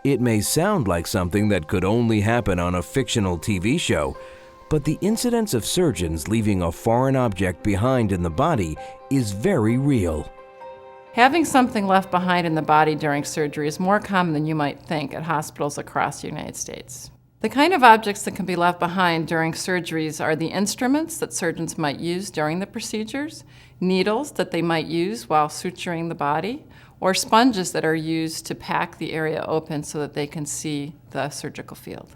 It may sound like something that could only happen on a fictional TV show, but the incidence of surgeons leaving a foreign object behind in the body is very real. Having something left behind in the body during surgery is more common than you might think at hospitals across the United States. The kind of objects that can be left behind during surgeries are the instruments that surgeons might use during the procedures, needles that they might use while suturing the body, or sponges that are used to pack the area open so that they can see the surgical field.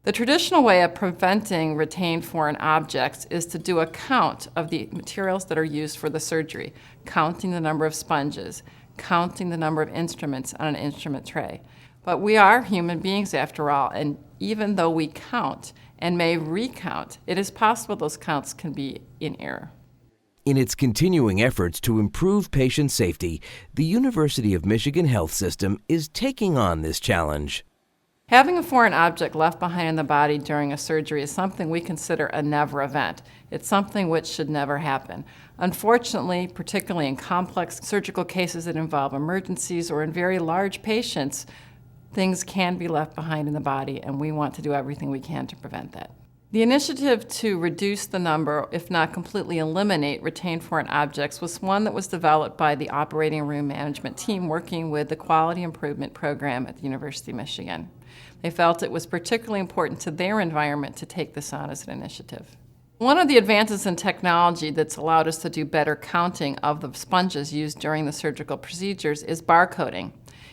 The traditional way of preventing retained foreign objects is to do a count of the materials that are used for the surgery, counting the number of sponges, counting the number of instruments on an instrument tray. But we are human beings after all, and even though we count and may recount, it is possible those counts can be in error. In its continuing efforts to improve patient safety, the University of Michigan Health System is taking on this challenge. Having a foreign object left behind in the body during a surgery is something we consider a never event. It's something which should never happen. Unfortunately, particularly in complex surgical cases that involve emergencies or in very large patients, things can be left behind in the body, and we want to do everything we can to prevent that. The initiative to reduce the number, if not completely eliminate, retained foreign objects was one that was developed by the operating room management team working with the Quality Improvement Program at the University of Michigan. They felt it was particularly important to their environment to take this on as an initiative. One of the advances in technology that's allowed us to do better counting of the sponges used during the surgical procedures is barcoding.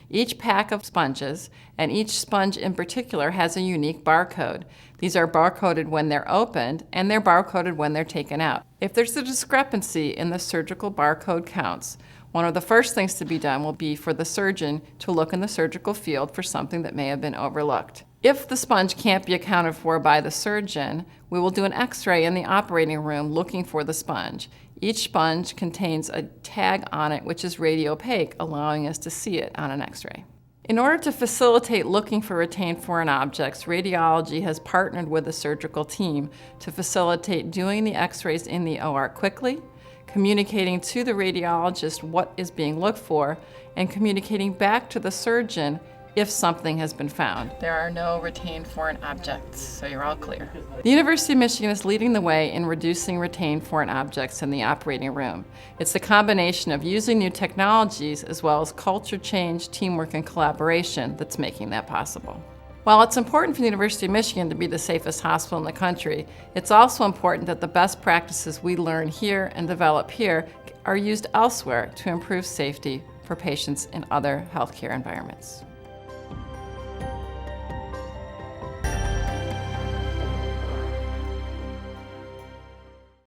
Each pack of sponges, and each sponge in particular, has a unique barcode. These are barcoded when they're opened, and they're barcoded when they're taken out. If there's a discrepancy in the surgical barcode counts, one of the first things to be done will be for the surgeon to look in the surgical field for something that may have been overlooked. If the sponge can't be accounted for by the surgeon, we will do an X-ray in the operating room looking for the sponge. Each sponge contains a tag on it which is radiopaque, allowing us to see it on an X-ray. In order to facilitate looking for retained foreign objects, radiology has partnered with the surgical team to facilitate doing the X-rays in the OR quickly, communicating to the radiologist what is being looked for, and communicating back to the surgeon if something has been found. There are no retained foreign objects, so you're all clear. The University of Michigan is leading the way in reducing retained foreign objects in the operating room. It's the combination of using new technologies as well as culture change, teamwork, and collaboration that's making that possible. While it's important for the University of Michigan to be the safest hospital in the country, it's also important that the best practices we learn here and develop here are used elsewhere to improve safety for patients in other healthcare environments.